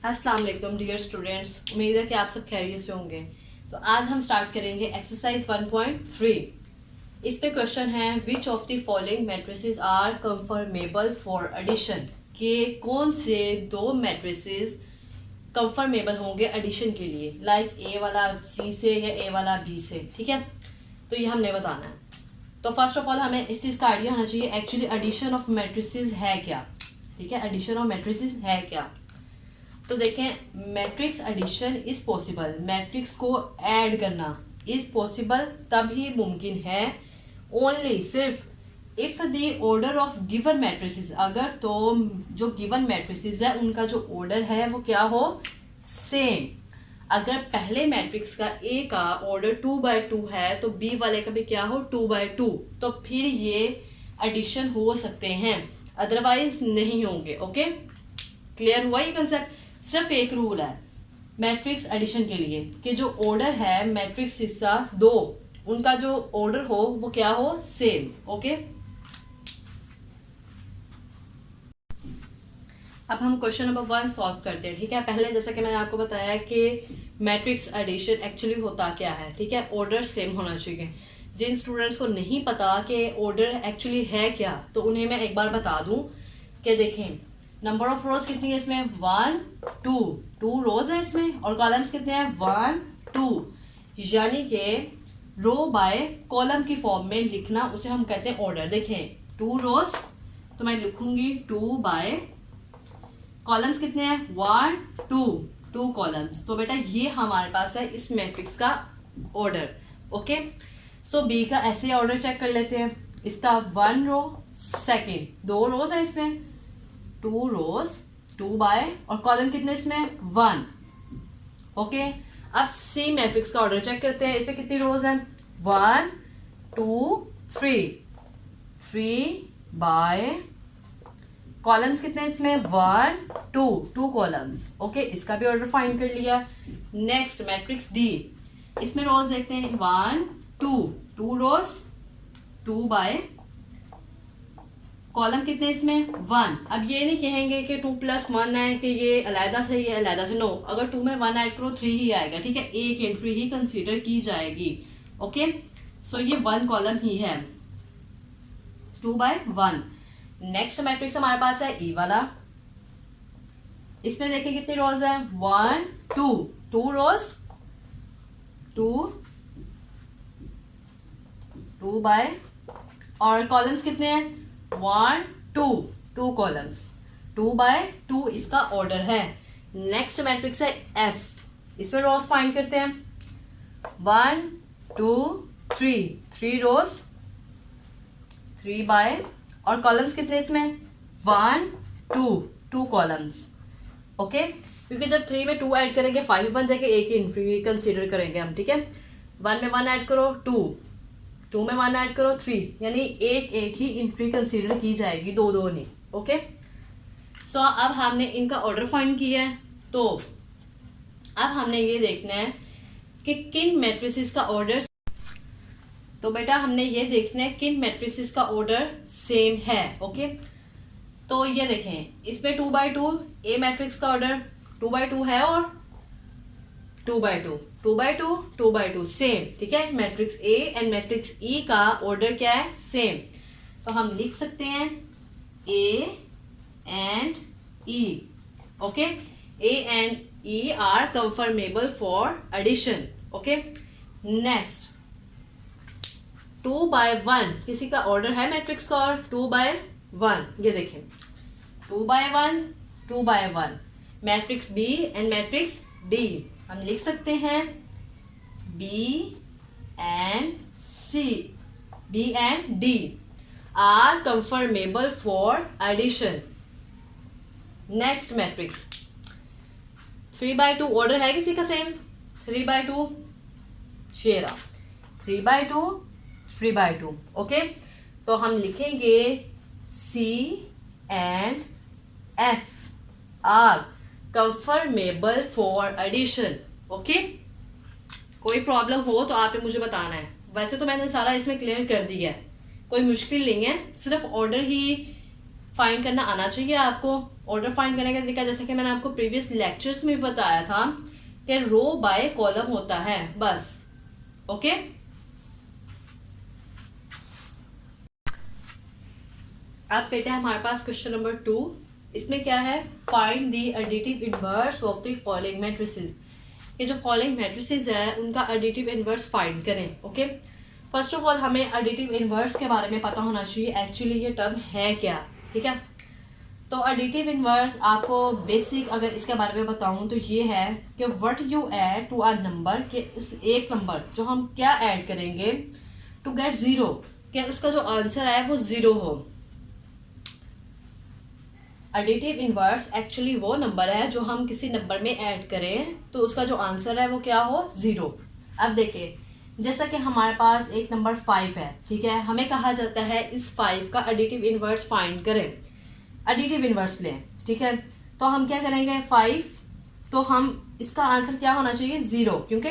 अस्सलाम वालेकुम dear students, उम्मीद है कि आप सब खैरियत से होंगे। तो आज हम स्टार्ट करेंगे एक्सरसाइज 1.3। इस पे क्वेश्चन है which of the following matrices are conformable for addition, कि कौन से दो मैट्रिसेस कंफर्मेबल होंगे एडिशन के लिए, लाइक ए वाला सी से या ए वाला बी से। ठीक है, तो ये हमने बताना है। तो फर्स्ट ऑफ ऑल हमें इस चीज़ का आइडिया होना चाहिए एक्चुअली एडिशन ऑफ मैट्रिसेस है क्या। ठीक है, एडिशन ऑफ मैट्रिसेस है क्या। तो देखें, matrix addition is possible, matrix को ऐड करना इज पॉसिबल तभी मुमकिन है, ओनली सिर्फ if the order of given matrices, अगर तो जो गिवन मैट्रिसेस है उनका जो ऑर्डर है वो क्या हो, सेम। अगर पहले मैट्रिक्स का ए का ऑर्डर 2/2 है तो बी वाले का भी क्या हो, 2/2, तो फिर ये एडिशन हो सकते हैं, अदरवाइज नहीं होंगे। ओके, क्लियर हुआ ये कंसेप्ट। सिर्फ एक रूल है मैट्रिक्स एडिशन के लिए कि जो ऑर्डर है मैट्रिक्स हिस्सा दो, उनका जो ऑर्डर हो वो क्या हो, सेम। ओके, अब हम क्वेश्चन नंबर 1 सॉल्व करते हैं। ठीक है, पहले जैसा कि मैंने आपको बताया कि मैट्रिक्स एडिशन एक्चुअली होता क्या है। ठीक है, ऑर्डर सेम होना चाहिए। जिन स्टूडेंट्स को नहीं पता कि ऑर्डर एक्चुअली है क्या, तो उन्हें मैं एक बार बता दूं कि देखें, नंबर ऑफ रोज कितनी है इसमें, 1 2 रोज है इसमें, और कॉलम्स कितने हैं, 1 2, यानी कि रो बाय कॉलम की फॉर्म में लिखना उसे हम कहते हैं ऑर्डर। देखें 2 रोज तो मैं लिखूंगी 2 बाय कॉलम्स कितने हैं, 1 2 कॉलम्स। तो बेटा ये हमारे पास है इस मैट्रिक्स का ऑर्डर। ओके, सो बी का ऐसे ऑर्डर चेक कर लेते हैं। इसका 1 रो, सेकेंड 2 रोज है इसमें, 2 रोज 2 बाय, और कॉलम कितने इसमें, 1। ओके, अब सी मैट्रिक्स का ऑर्डर चेक करते हैं। इसमें कितनी रोज हैं, 1 2 3 बाय, कॉलम्स कितने इसमें, 1 2 कॉलम्स। ओके, इसका भी ऑर्डर फाइंड कर लिया। नेक्स्ट मैट्रिक्स डी, इसमें रोज देखते हैं, 1 2 रोज 2 बाय, कॉलम कितने इसमें, 1। अब ये नहीं कहेंगे कि 2 + 1 है कि ये अलहदा से ये अलहदा से, नो, अगर 2 में 1 ऐड करो 3 ही आएगा। ठीक है, एक एंट्री ही कंसीडर की जाएगी। ओके, सो ये 1 कॉलम ही है, 2/1। नेक्स्ट मैट्रिक्स हमारे पास है ई वाला। इसमें देखिए कितनी रोज है, 1 2 रोज 2 बाय, और कॉलम्स कितने हैं, 1 2 कॉलम्स, 2/2 इसका ऑर्डर है। नेक्स्ट मैट्रिक्स है एफ, इसमें रोज फाइंड करते हैं, 1 2 3 रोज 3 बाय, और कॉलम्स कितने इसमें, 1 2 कॉलम्स। ओके, क्योंकि जब 3 में 2 ऐड करेंगे 5 बन जाएगा, एक ही एंट्री कंसीडर करेंगे हम। ठीक है, 1 में 1 ऐड करो 2 में 1 ऐड करो 3, यानी एक ही एंट्री कंसीडर की जाएगी, दो नहीं। ओके, सो अब हमने इनका ऑर्डर फाइंड किया है, तो अब हमने ये देखना है कि किन मैट्रिसेस का ऑर्डर, तो बेटा हमने ये देखना है किन मैट्रिसेस का ऑर्डर सेम है। ओके, तो ये देखें, इसमें 2/2 ए मैट्रिक्स का ऑर्डर 2/2 है, और 2/2 सेम। ठीक है, मैट्रिक्स ए एंड मैट्रिक्स ई का ऑर्डर क्या है, सेम। तो हम लिख सकते हैं A and E. Okay, A and E are conformable for addition. Okay, next 2/1 किसी का ऑर्डर है मैट्रिक्स का, और 2/1 ये देखें, 2/1 matrix B and matrix D. हम लिख सकते हैं B and D are conformable for addition. Next matrix 3/2 order है किसी का सेम, 3/2 शेरा 3/2। ओके, तो हम लिखेंगे C and F are conformable for addition. Okay, कोई प्रॉब्लम हो तो आपने मुझे बताना है। वैसे तो मैंने सारा इसमें क्लियर कर दिया है, कोई मुश्किल नहीं है, सिर्फ ऑर्डर ही फाइंड करना आना चाहिए आपको। ऑर्डर फाइंड करने का तरीका जैसे कि मैंने आपको प्रीवियस लेक्चर्स में भी बताया था कि रो बाय कॉलम होता है बस। ओके, अब बेटा हमारे पास क्वेश्चन नंबर 2। इसमें क्या है, find the additive inverse of the following matrices. ये जो फॉलोइंग मैट्रिसेस है उनका एडिटिव इनवर्स फाइंड करें। ओके, फर्स्ट ऑफ ऑल हमें एडिटिव इनवर्स के बारे में पता होना चाहिए एक्चुअली ये टर्म है क्या। ठीक है, तो एडिटिव इनवर्स आपको बेसिक अगर इसके बारे में बताऊं तो ये है कि what you add to a number, के उस एक नंबर जो हम क्या ऐड करेंगे टू गेट जीरो, कि उसका जो आंसर आए वो जीरो हो। एडिटिव इनवर्स एक्चुअली वो नंबर है जो हम किसी नंबर में ऐड करें तो उसका जो आंसर है वो क्या हो, जीरो। अब देखिए जैसा कि हमारे पास एक नंबर 5 है, ठीक है, हमें कहा जाता है इस 5 का एडिटिव इनवर्स फाइंड करें, एडिटिव इनवर्स लें। ठीक है, तो हम क्या करेंगे 5, तो हम इसका आंसर क्या होना चाहिए, जीरो, क्योंकि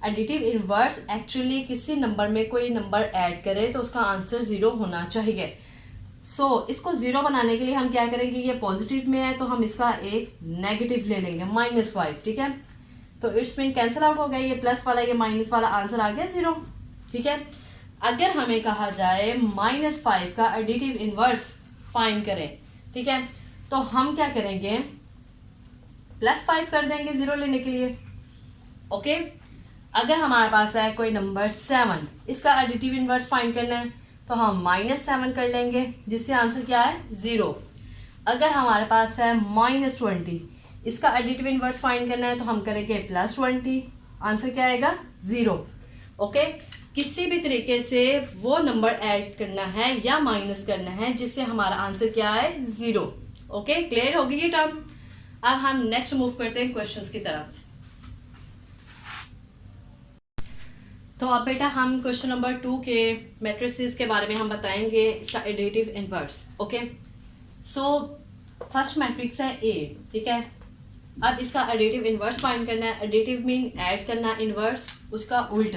एडिटिव इनवर्स एक्चुअली किसी नंबर में कोई नंबर ऐड करे तो उसका आंसर जीरो होना चाहिए। सो इसको जीरो बनाने के लिए हम क्या करेंगे, ये पॉजिटिव में है तो हम इसका एक नेगेटिव ले लेंगे -5। ठीक है, तो इट्स मीन कैंसिल आउट हो गया, ये प्लस वाला ये माइनस वाला, आंसर आ गया जीरो। ठीक है, अगर हमें कहा जाए -5 का एडिटिव इनवर्स फाइंड करें, ठीक है, तो हम क्या करेंगे +5 कर देंगे जीरो लेने के लिए। ओके, अगर हमारे पास है कोई नंबर 7, इसका एडिटिव इनवर्स फाइंड करना है तो हम -7 कर लेंगे जिससे आंसर क्या है, जीरो। अगर हमारे पास है -20, इसका एडिटिव इनवर्स फाइंड करना है तो हम करेंगे +20, आंसर क्या आएगा, जीरो। ओके, किसी भी तरीके से वो नंबर ऐड करना है या माइनस करना है जिससे हमारा आंसर क्या है, जीरो। ओके, क्लियर होगी ये टर्म। अब हम नेक्स्ट मूव करते हैं क्वेश्चंस की तरफ। तो अब बेटा हम क्वेश्चन नंबर 2 के मैट्रिसेस के बारे में हम बताएंगे इसका additive inverse. Okay, so first matrix है ए, ठीक है, अब इसका एडिटिव इनवर्स फाइंड करना है। एडिटिव मीन ऐड करना, इनवर्स उसका उल्ट,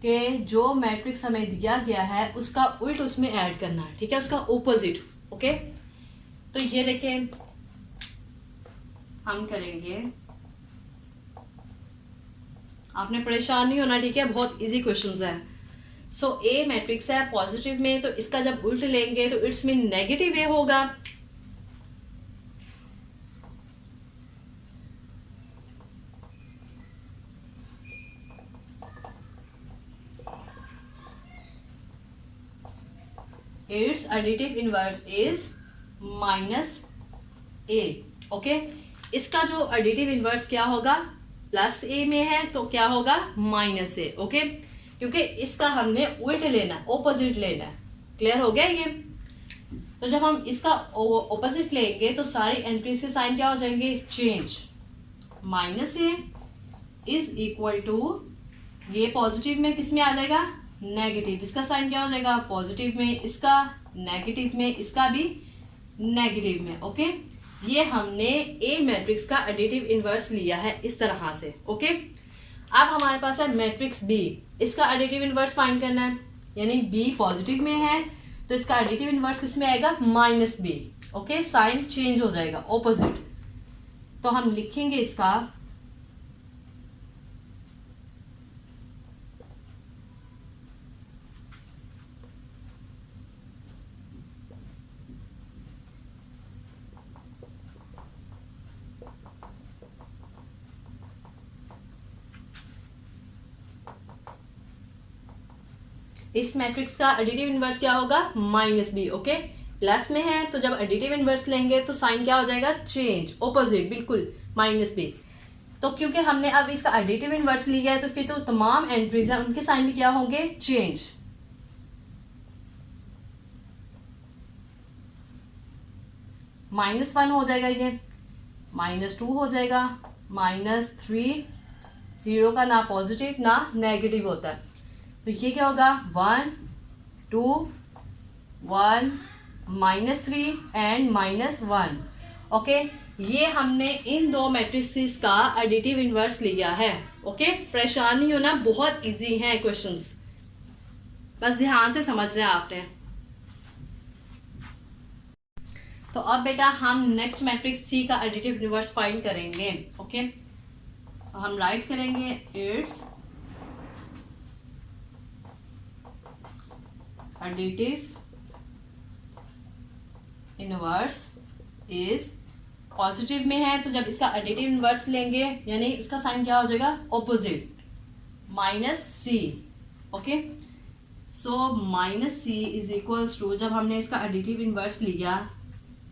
के जो मैट्रिक्स हमें दिया गया है उसका उल्ट उसमें ऐड करना है। ठीक है, उसका ओपोजिट। ओके, तो ये देखें हम करेंगे, आपने परेशान नहीं होना, ठीक है, बहुत इजी क्वेश्चंस है। सो ए मैट्रिक्स है पॉजिटिव में, तो इसका जब उल्ट लेंगे तो इट्स मीन नेगेटिव ए होगा। It's additive inverse is -a। Okay, इसका जो एडिटिव इनवर्स क्या होगा, +a में है तो क्या होगा, -a। ओके, क्योंकि इसका हमने उल्ट लेना, ओपोजिट लेना। क्लियर हो गया ये। तो जब हम इसका ओपोजिट लेंगे तो सारी एंट्रीज के साइन क्या हो जाएंगे, change. -a is equal to, ये पॉजिटिव में किस में आ जाएगा, नेगेटिव, इसका साइन क्या हो जाएगा, पॉजिटिव में, इसका नेगेटिव में, इसका भी नेगेटिव में। ओके, ये हमने ए मैट्रिक्स का एडिटिव इनवर्स लिया है इस तरह से। ओके, अब हमारे पास है मैट्रिक्स बी, इसका एडिटिव इनवर्स फाइंड करना है, यानी बी पॉजिटिव में है तो इसका एडिटिव इनवर्स किस में आएगा, -b। ओके, साइन चेंज हो जाएगा, ऑपोजिट। तो हम लिखेंगे इसका इस मैट्रिक्स का एडिटिव इनवर्स क्या होगा, -b। ओके, प्लस में है तो जब एडिटिव इनवर्स लेंगे तो साइन क्या हो जाएगा, चेंज, ऑपोजिट, बिल्कुल -b। तो क्योंकि हमने अब इसका एडिटिव इनवर्स लिया है तो इसकी तो तमाम एंट्रीज हैं उनके साइन भी क्या होंगे, चेंज। -1 हो जाएगा, ये -2 हो जाएगा, -3, 0 का ना पॉजिटिव ना नेगेटिव होता है तो ये क्या होगा, 1 2 1 -3 एंड -1। ओके, ये हमने इन दो मैट्रिसेस का एडिटिव इनवर्स लिया है। ओके, परेशान नहीं होना, बहुत इजी हैं क्वेश्चंस, बस ध्यान से समझना है आपने। तो अब बेटा हम नेक्स्ट मैट्रिक्स सी का एडिटिव इनवर्स फाइंड करेंगे। ओके, हम राइट करेंगे it's additive inverse is, positive में है तो जब इसका एडिटिव इनवर्स लेंगे यानी उसका साइन क्या हो जाएगा, opposite, minus C. Okay, so minus C is equals to, जब हमने इसका एडिटिव इनवर्स लिया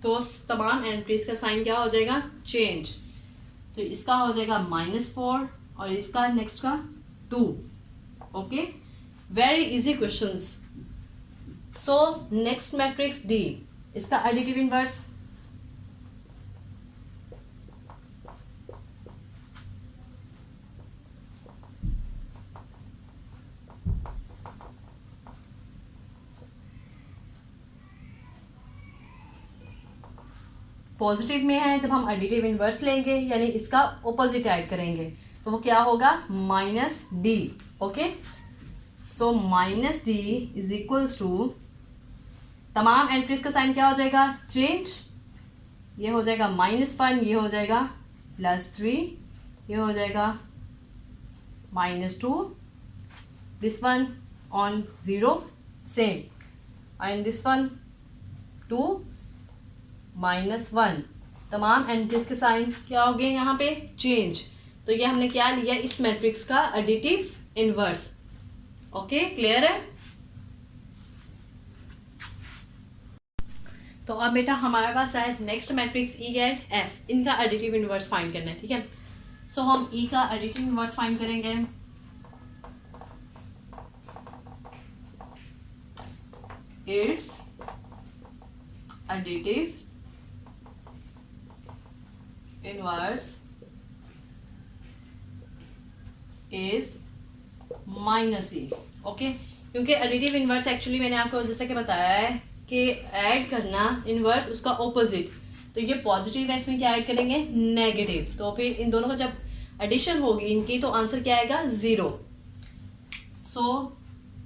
तो तमाम एंट्रीज का साइन क्या हो जाएगा, चेंज। तो इसका हो जाएगा -4 और इसका नेक्स्ट का 2। Okay, very easy questions. So next matrix D, इसका एडिटिव इनवर्स, पॉजिटिव में है, जब हम एडिटिव इनवर्स लेंगे यानी इसका ऑपोजिट ऐड करेंगे तो वो क्या होगा, -d। Okay, so -d is equals to, तमाम एंट्रीज का साइन क्या हो जाएगा, चेंज। ये हो जाएगा -1, ये हो जाएगा +3, ये हो जाएगा -2, this one on 0 same, and this one 2 -1, तमाम एंट्रीज के साइन क्या हो गए यहाँ पे, चेंज। तो ये हमने क्या लिया, इस मैट्रिक्स का एडिटिव इनवर्स। ओके, क्लियर है। तो अब बेटा हमारे पास है next matrix E and F, इनका एडिटिव इनवर्स फाइंड करना है। ठीक है, सो हम ई का एडिटिव इनवर्स फाइंड करेंगे। It's additive inverse is -e। Okay, क्योंकि एडिटिव इनवर्स एक्चुअली मैंने आपको जैसे कि बताया है कि ऐड करना इनवर्स उसका ऑपोजिट, तो ये पॉजिटिव है, इसमें क्या ऐड करेंगे, नेगेटिव। तो फिर इन दोनों का जब एडिशन होगी इनकी तो आंसर क्या आएगा, 0। सो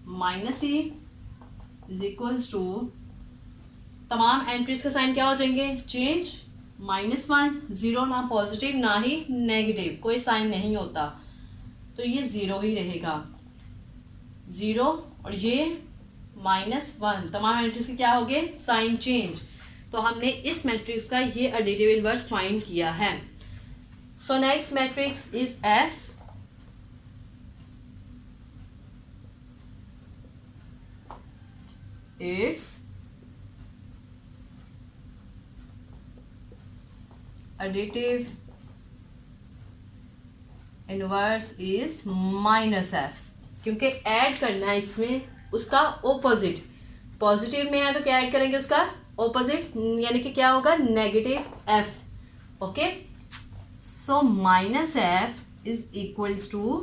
-e इज इक्वल्स टू, तमाम एंट्रीज का साइन क्या हो जाएंगे, चेंज। -1, 0 ना पॉजिटिव ना ही नेगेटिव, कोई साइन नहीं होता, तो ये 0 ही रहेगा, 0 और ये -1, तमाम एंट्रीज के क्या हो गए, साइन चेंज। तो हमने इस मैट्रिक्स का ये एडिटिव इनवर्स फाइंड किया है। So next matrix is F. It's additive inverse is -f, क्योंकि ऐड करना है इसमें उसका ऑपोजिट, पॉजिटिव में है तो क्या ऐड करेंगे, उसका ऑपोजिट, यानी कि क्या होगा, -f। Okay, so -f is equals to,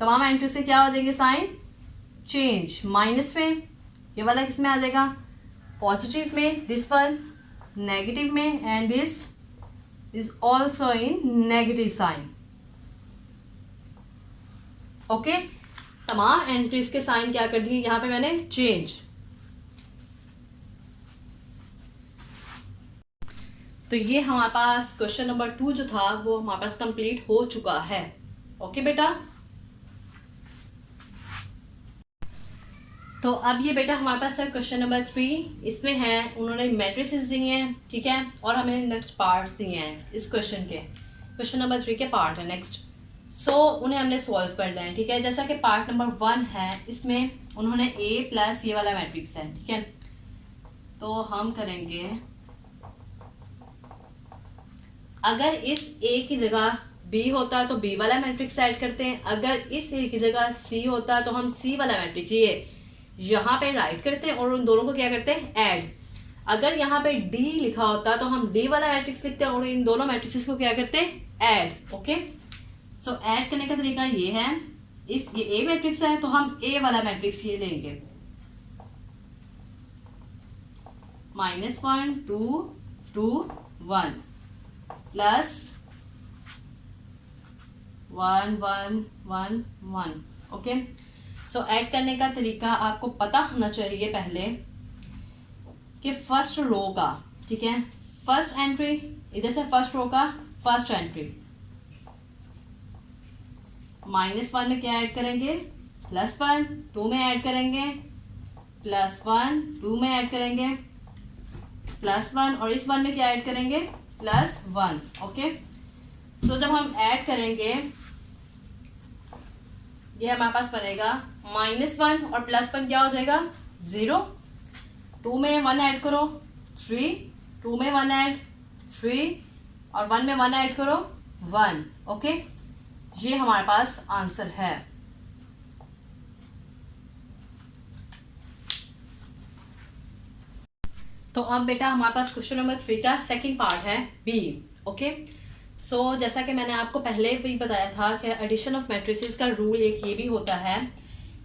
तमाम एंट्री से क्या हो जाएंगे, साइन चेंज। माइनस में ये वाला किस में आ जाएगा, पॉजिटिव में, दिस वन नेगेटिव में, and this is also in negative sign. Okay, तमाम एंट्रीज के साइन क्या कर दिए यहाँ पे मैंने, चेंज। तो ये हमारे पास क्वेश्चन नंबर 2 जो था वो हमारे पास कंप्लीट हो चुका है। ओके बेटा, तो अब ये बेटा हमारे पास है क्वेश्चन नंबर 3। इसमें है उन्होंने मैट्रिसेस दिए हैं, ठीक है, और हमें नेक्स्ट पार्ट्स दिए हैं इस क्वेश्चन के। क्वेश्चन नंबर 3 के पार्ट है नेक्स्ट, सो उन्हें हमने सॉल्व करना है। ठीक है, जैसा कि पार्ट नंबर 1 है, इसमें उन्होंने a प्लस ये वाला मैट्रिक्स है। ठीक है, तो हम करेंगे, अगर इस a की जगह b होता तो b वाला मैट्रिक्स ऐड करते हैं, अगर इस a की जगह c होता तो हम c वाला मैट्रिक्स ये यहाँ पे राइट करते हैं और उन दोनों को क्या करते हैं, ऐड। अगर यहाँ पे d लिखा होता तो हम d वाला मैट्रिक्स लिखते हैं और इन दोनों मैट्रिक्स को क्या करते हैं, ऐड। ओके, सो ऐड करने का तरीका ये है, ये a मैट्रिक्स है तो हम a वाला मैट्रिक्स ये लेंगे, -1 2 2 1 प्लस 1 1 1 1। ओके, सो ऐड करने का तरीका आपको पता होना चाहिए पहले कि फर्स्ट रो का ठीक है। फर्स्ट एंट्री इधर से फर्स्ट रो का फर्स्ट एंट्री, -1 में क्या ऐड करेंगे, +1, 2 में ऐड करेंगे +1, 2 में ऐड करेंगे +1 और इस 1 में क्या ऐड करेंगे, +1। ओके, सो जब हम ऐड करेंगे ये हमारे पास बनेगा -1 और +1 क्या हो जाएगा, 0। 2 में 1 ऐड करो 3, 2 में 1 ऐड 3 और 1 में 1 ऐड करो 1। ओके, ये हमारे पास आंसर है। तो अब बेटा हमारे पास क्वेश्चन नंबर 3 का सेकंड पार्ट है बी। ओके, सो जैसा कि मैंने आपको पहले भी बताया था कि एडिशन ऑफ मैट्रिसेस का रूल एक ये भी होता है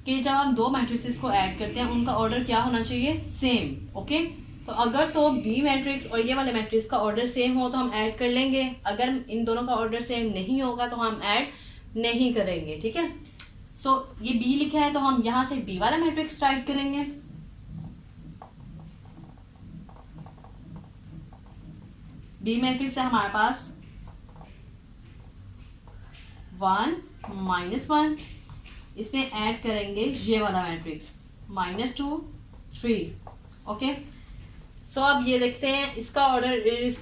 कि जब हम दो मैट्रिसेस को ऐड करते हैं उनका ऑर्डर क्या होना चाहिए, सेम। ओके, तो अगर तो बी मैट्रिक्स और ये वाले मैट्रिक्स का ऑर्डर सेम हो तो हम ऐड कर लेंगे, अगर इन दोनों का ऑर्डर सेम नहीं होगा तो हम ऐड नहीं करेंगे। ठीक है, सो ये बी लिखा है तो हम यहाँ से बी वाला मैट्रिक्स राइट करेंगे। बी मैट्रिक्स है हमारे पास 1 -1, इसमें ऐड करेंगे ये वाला मैट्रिक्स -2 3। ओके, सो अब ये देखते हैं इसका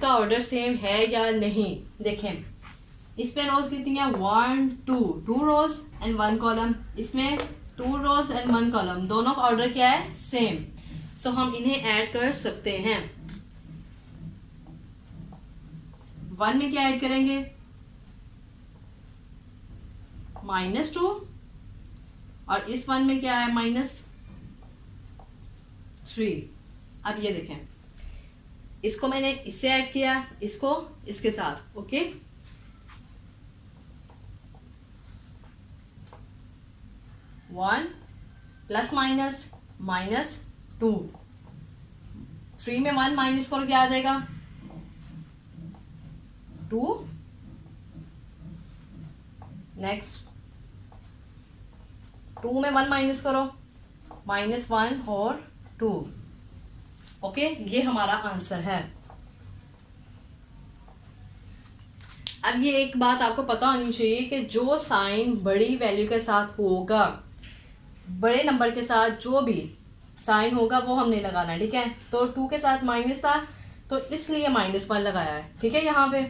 ऑर्डर सेम है या नहीं। देखें इसमें रोज कितनी है, 1 2 रोज एंड 1 कॉलम, इसमें 2 रोज एंड 1 कॉलम, दोनों का ऑर्डर क्या है, सेम। सो हम इन्हें ऐड कर सकते हैं। 1 में क्या ऐड करेंगे, -2 और इस 1 में क्या है, -3। अब ये देखें इसको मैंने इससे ऐड किया, इसको इसके साथ। ओके, वन +-2, 3 में 1 माइनस करो क्या आ जाएगा, 2। नेक्स्ट 2 में 1 माइनस करो, -1 और 2। ओके, ये हमारा आंसर है। अब ये एक बात आपको पता होनी चाहिए कि जो साइन बड़ी वैल्यू के साथ होगा, बड़े नंबर के साथ जो भी साइन होगा वो हमने लगाना है। ठीक है, तो 2 के साथ माइनस था तो इसलिए -1 लगाया है। ठीक है, यहाँ पे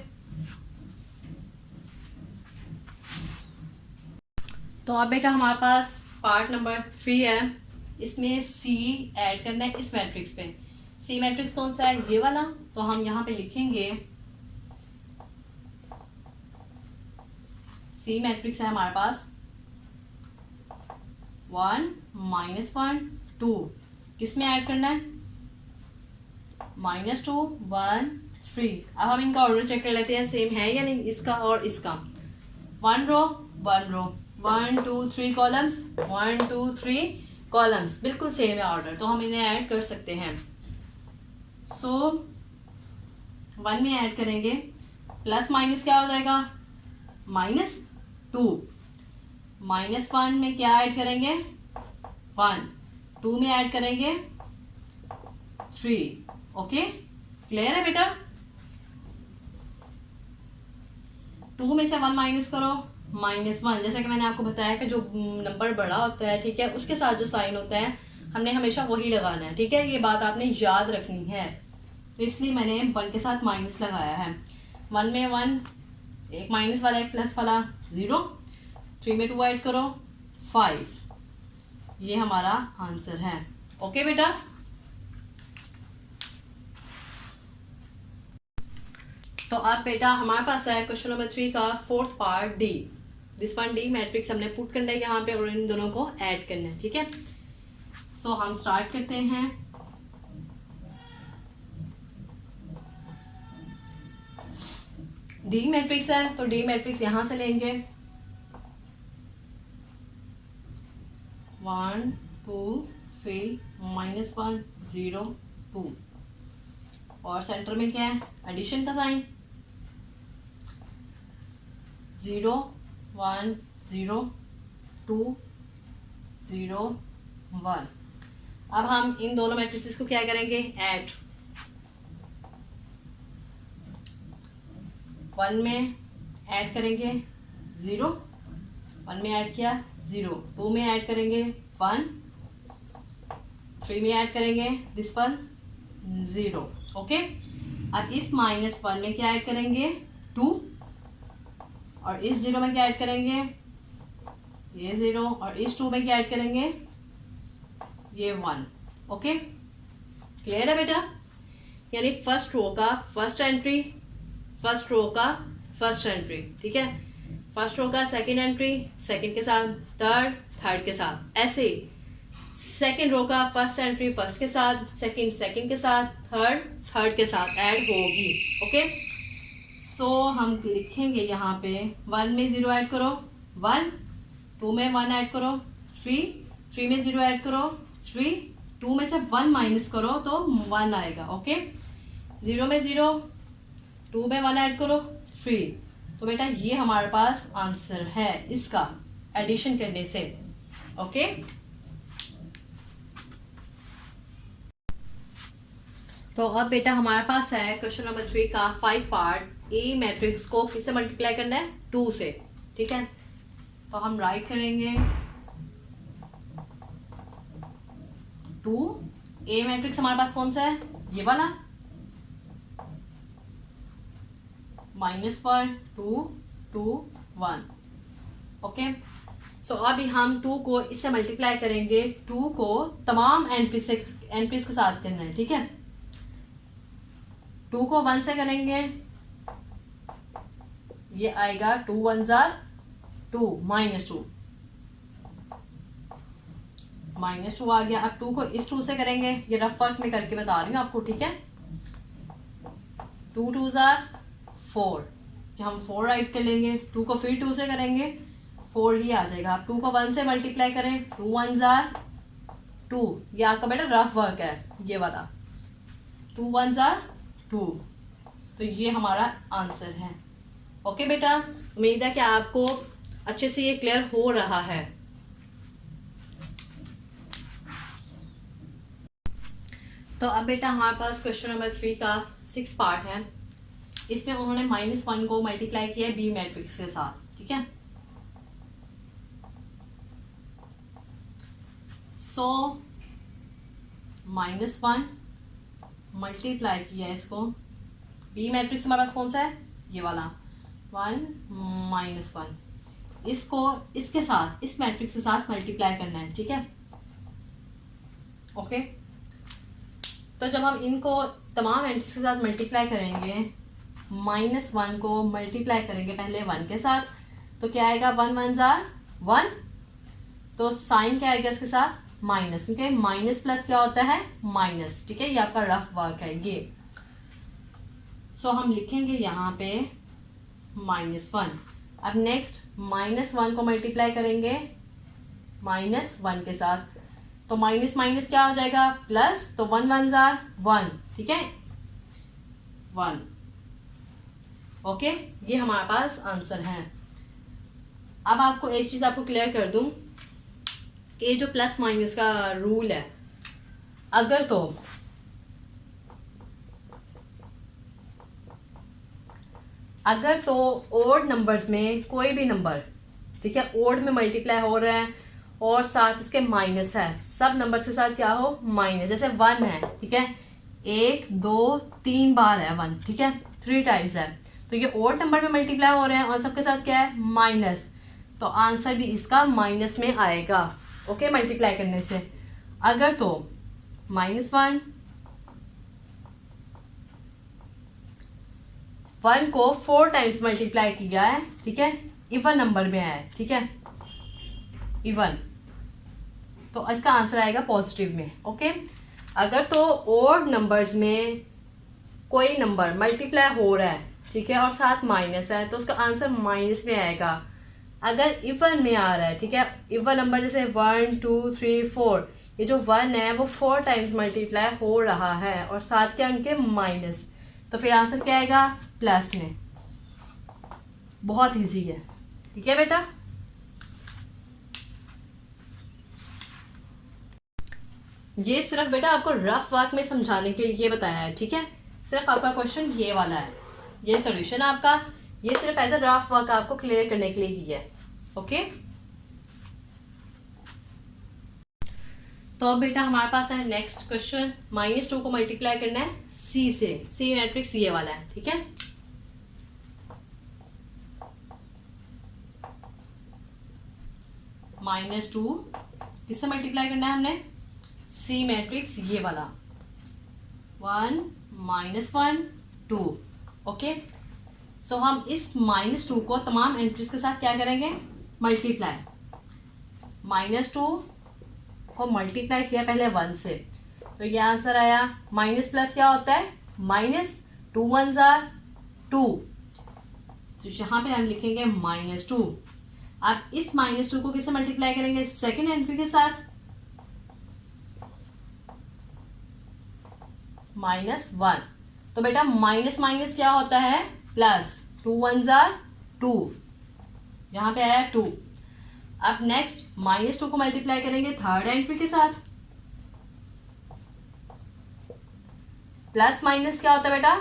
तो अब बेटा हमारे पास पार्ट नंबर 3 है, इसमें सी ऐड करना है इस मैट्रिक्स पे। सी मैट्रिक्स कौन सा है, ये वाला, तो हम यहाँ पे लिखेंगे सी मैट्रिक्स है हमारे पास 1 -1 2, किस में ऐड करना है, -2 1 3। अब हम इनका ऑर्डर चेक कर लेते हैं सेम है या नहीं, इसका और इसका। 1 रो 1 2 3 कॉलम्स, 1 2 3 कॉलम्स, बिल्कुल सेम है ऑर्डर, तो हम इन्हें ऐड कर सकते हैं। सो 1 में ऐड करेंगे, प्लस माइनस क्या हो जाएगा, -2। -1 में क्या ऐड करेंगे, 1। 2 में ऐड करेंगे 3। ओके, क्लियर है बेटा। 2 में से 1 माइनस करो, -1। जैसा कि मैंने आपको बताया कि जो नंबर बड़ा होता है, ठीक है, उसके साथ जो साइन होता है हमने हमेशा वही लगाना है। ठीक है, ये बात आपने याद रखनी है, तो इसलिए मैंने 1 के साथ माइनस लगाया है। 1 में 1, एक माइनस वाला एक प्लस वाला 0, 3 में 2 ऐड करो 5। ये हमारा आंसर है। ओके बेटा, तो अब बेटा हमारे पास है क्वेश्चन नंबर 3 का 4th part D. This one D matrix हमने पुट करना है यहाँ पे और इन दोनों को ऐड करना है। ठीक है, सो हम स्टार्ट करते हैं। डी मैट्रिक्स है तो डी मैट्रिक्स यहां से लेंगे 1 2 3 -1 0 2 और सेंटर में क्या है, एडिशन का साइन 0 1 0 2 0 1। अब हम इन दोनों मैट्रिसेस को क्या करेंगे, ऐड। 1 में ऐड करेंगे 0, 1 में ऐड किया 0, 2 में ऐड करेंगे 1, 3 में ऐड करेंगे दिस वन 0। ओके, अब इस -1 में क्या ऐड करेंगे 2, और इस 0 में क्या ऐड करेंगे ये 0, और इस 2 में क्या ऐड करेंगे ये 1। ओके, क्लियर है बेटा? यानी फर्स्ट रो का फर्स्ट एंट्री, फर्स्ट रो का फर्स्ट एंट्री, ठीक है, फर्स्ट रो का सेकंड एंट्री सेकंड के साथ, थर्ड थर्ड के साथ, ऐसे सेकंड रो का फर्स्ट एंट्री फर्स्ट के साथ, सेकंड सेकंड के साथ, थर्ड थर्ड के साथ ऐड होगी। ओके, सो हम लिखेंगे यहाँ पे 1 में 0 ऐड करो 1, 2 में 1 ऐड करो 3 में 0 ऐड करो 3, 2 में से 1 माइनस करो तो 1 आएगा। ओके, 0 में 0, 2 में 1 ऐड करो 3। तो बेटा ये हमारे पास आंसर है इसका एडिशन करने से। ओके, तो अब बेटा हमारे पास है क्वेश्चन नंबर 3 का 5 पार्ट। ए मैट्रिक्स को किससे मल्टीप्लाई करना है 2 से, ठीक है। तो हम राइट करेंगे 2, ए मैट्रिक्स हमारे पास कौन सा है ये वाला, -1 2 2 1। ओके, सो अभी हम 2 को इससे मल्टीप्लाई करेंगे, 2 को तमाम एंट्रीज के साथ करना है, ठीक है। 2 को 1 से करेंगे, ये आएगा 2 1 जार 2 -2 -2 आ गया। अब 2 को इस 2 से करेंगे, ये रफ वर्क में करके बता रही हूँ आपको, ठीक है। 2 2 जार 4, कि हम 4 राइट कर लेंगे। 2 को फिर 2 से करेंगे 4 ही आ जाएगा। अब 2 को 1 से मल्टीप्लाई करें, 2 1 जार 2, ये आपका बेटा रफ वर्क है ये वाला, 2 1 जार 2। तो ये हमारा आंसर है। ओके बेटा, उम्मीद है कि आपको अच्छे से ये क्लियर हो रहा है। तो अब बेटा हमारे पास क्वेश्चन नंबर 3 का 6 पार्ट है। इसमें उन्होंने -1 को मल्टीप्लाई किया है बी मैट्रिक्स के साथ, ठीक है। सो -1 मल्टीप्लाई किया है इसको, बी मैट्रिक्स हमारे पास कौन सा है ये वाला 1 -1, इसको इसके साथ इस मैट्रिक्स के साथ मल्टीप्लाई करना है, ठीक है। ओके, तो जब हम इनको तमाम एंट्रीज के साथ मल्टीप्लाई करेंगे, -1 को मल्टीप्लाई करेंगे पहले 1 के साथ, तो क्या आएगा 1 1 जार 1, तो साइन क्या आएगा इसके साथ माइनस, क्योंकि माइनस प्लस क्या होता है माइनस, ठीक है। ये आपका रफ वर्क है ये। सो हम लिखेंगे यहाँ पे -1। अब नेक्स्ट -1 को मल्टीप्लाई करेंगे -1 के साथ, तो माइनस माइनस क्या हो जाएगा प्लस, तो 1 1 जार 1, ठीक है 1। ओके, ये हमारे पास आंसर है। अब आपको एक चीज आपको क्लियर कर दूं, ये जो प्लस माइनस का रूल है, अगर तो ओड नंबर्स में कोई भी नंबर, ठीक है, ओड में मल्टीप्लाई हो रहा है और साथ उसके माइनस है, सब नंबर के साथ क्या हो माइनस, जैसे 1 है, ठीक है, 1 2 3 बार है 1, ठीक है, 3 टाइम्स है, तो ये ओड नंबर में मल्टीप्लाई हो रहे हैं और सबके साथ क्या है माइनस, तो आंसर भी इसका माइनस में आएगा। ओके, मल्टीप्लाई करने से। अगर तो -1 1 को 4 टाइम्स मल्टीप्लाई किया है, ठीक है, इवन नंबर में है, ठीक है, इवन, तो इसका आंसर आएगा पॉजिटिव में। ओके, अगर तो ओड नंबर्स में कोई नंबर मल्टीप्लाई हो रहा है, ठीक है, और साथ माइनस है, तो उसका आंसर माइनस में आएगा। अगर इवन में आ रहा है, ठीक है, इवन नंबर जैसे 1 2 3 4, ये जो 1 है वो 4 टाइम्स मल्टीप्लाई हो रहा है और साथ क्या उनके माइनस, तो फिर आंसर क्या आएगा प्लस में। बहुत इजी है, ठीक है बेटा। ये सिर्फ बेटा आपको रफ वर्क में समझाने के लिए बताया है, ठीक है। सिर्फ आपका क्वेश्चन ये वाला है, ये सोल्यूशन आपका, ये सिर्फ एज अ रफ वर्क आपको क्लियर करने के लिए ही है। ओके, तो अब बेटा हमारे पास है नेक्स्ट क्वेश्चन। -2 को मल्टीप्लाई करना है सी से, सी मैट्रिक्स ये वाला है, ठीक है। -2 किससे मल्टीप्लाई करना है हमने? सी मैट्रिक्स ये वाला, 1 -1 2। ओके, सो हम इस -2 को तमाम एंट्रीज के साथ क्या करेंगे? मल्टीप्लाई। -2 को मल्टीप्लाई किया पहले 1 से, तो ये आंसर आया। माइनस प्लस क्या होता है? -2 1s are 2, तो यहाँ पे हम लिखेंगे -2। अब इस -2 को किससे मल्टीप्लाई करेंगे? सेकेंड एंट्री के साथ, -1। तो बेटा माइनस माइनस क्या होता है? प्लस, 2 1s are 2, यहाँ पे आया 2। अब नेक्स्ट -2 को मल्टीप्लाई करेंगे थर्ड एंट्री के साथ, प्लस माइनस क्या होता है बेटा?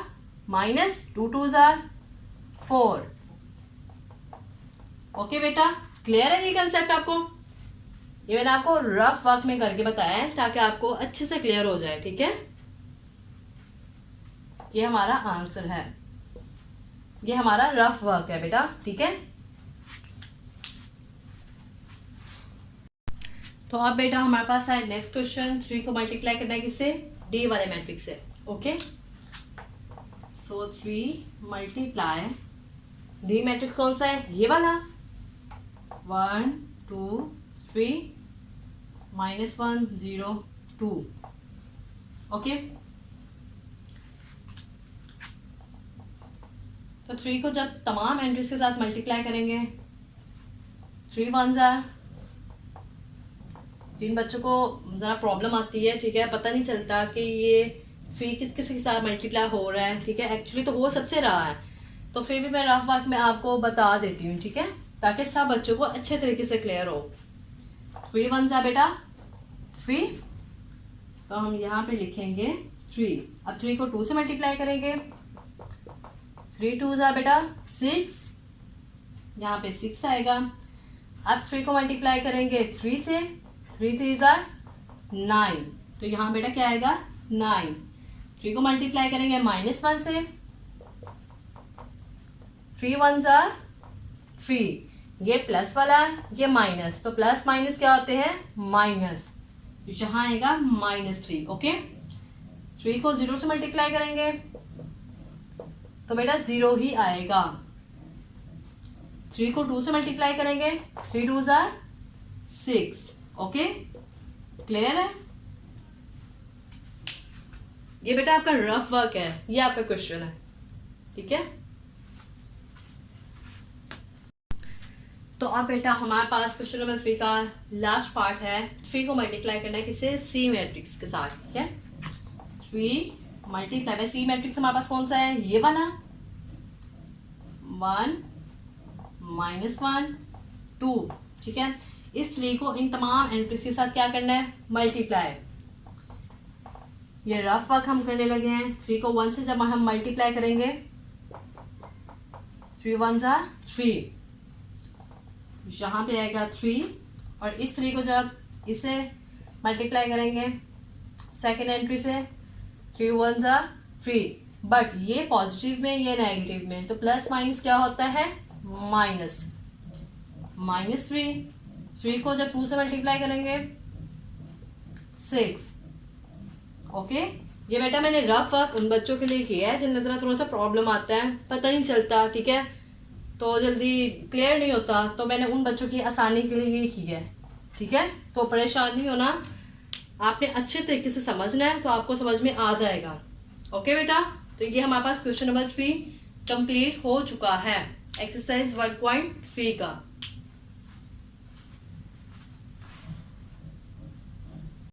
-2 2s are 4। ओके बेटा, क्लियर है ये कंसेप्ट आपको? ये मैंने आपको रफ वर्क में करके बताया है ताकि आपको अच्छे से क्लियर हो जाए, ठीक है। ये हमारा आंसर है, ये हमारा रफ वर्क है बेटा, ठीक है। तो अब बेटा हमारे पास है नेक्स्ट क्वेश्चन। 3 को मल्टीप्लाई करना है किससे? डी वाले मैट्रिक्स से। ओके, सो 3 मल्टीप्लाई डी मैट्रिक्स कौन सा है? ये वाला, 1 2 3 -1 0 2। ओके, तो 3 को जब तमाम एंट्रीज के साथ मल्टीप्लाई करेंगे, 3 1s are, जिन बच्चों को ज़रा प्रॉब्लम आती है, ठीक है, पता नहीं चलता कि ये 3 किस किस के साथ मल्टीप्लाई हो रहा है, ठीक है, एक्चुअली तो हो सबसे रहा है, तो फिर भी मैं रफ वर्क में आपको बता देती हूँ, ठीक है, ताकि सब बच्चों को अच्छे तरीके से क्लियर हो। 3 1s are बेटा 3, तो हम यहाँ पे लिखेंगे 3। अब 3 को 2 से मल्टीप्लाई करेंगे, 3 2s are बेटा 6, यहाँ पे 6 आएगा। अब 3 को मल्टीप्लाई करेंगे 3 से, 3 3s are 9, तो यहाँ बेटा क्या आएगा? 9। 3 को मल्टीप्लाई करेंगे -1 से, 3 1s are 3, ये प्लस वाला है, ये माइनस, तो प्लस माइनस क्या होते हैं? माइनस, यहाँ आएगा -3। ओके, 3 को 0 से मल्टीप्लाई करेंगे तो बेटा 0 ही आएगा। 3 को 2 से मल्टीप्लाई करेंगे, 3 2s are 6। ओके, क्लियर है? ये बेटा आपका रफ वर्क है, ये आपका क्वेश्चन है, ठीक है। तो अब बेटा हमारे पास क्वेश्चन नंबर 3 का लास्ट पार्ट है। 3 को मल्टीप्लाई करना है किससे? सी मैट्रिक्स के साथ, ठीक है। 3 मल्टीप्लाई बाय सी मैट्रिक्स हमारे पास कौन सा है? ये वाला, 1 -1 2, ठीक है। इस 3 को इन तमाम एंट्रीज के साथ क्या करना है? मल्टीप्लाई। ये रफ वर्क हम करने लगे हैं। 3 को 1 से जब हम मल्टीप्लाई करेंगे, 3 1s are 3, यहाँ पे आएगा 3, और इस 3 को जब इसे मल्टीप्लाई करेंगे सेकेंड एंट्री से, 3 1s are 3, बट ये पॉजिटिव में, ये नेगेटिव में, तो प्लस माइनस क्या होता है? माइनस। -3, 3 को जब 2 से मल्टीप्लाई करेंगे 6। ओके, ये बेटा मैंने रफ वर्क उन बच्चों के लिए किया है जिन नजर थोड़ा सा प्रॉब्लम आता है, पता नहीं चलता, ठीक है, तो जल्दी क्लियर नहीं होता, तो मैंने उन बच्चों की आसानी के लिए ये किया है, ठीक है। तो परेशान नहीं होना, आपने अच्छे तरीके से समझना है, तो आपको समझ में आ जाएगा। ओके बेटा, तो ये हमारे पास क्वेश्चन नंबर 3 कंप्लीट हो चुका है, एक्सरसाइज 1.3 का।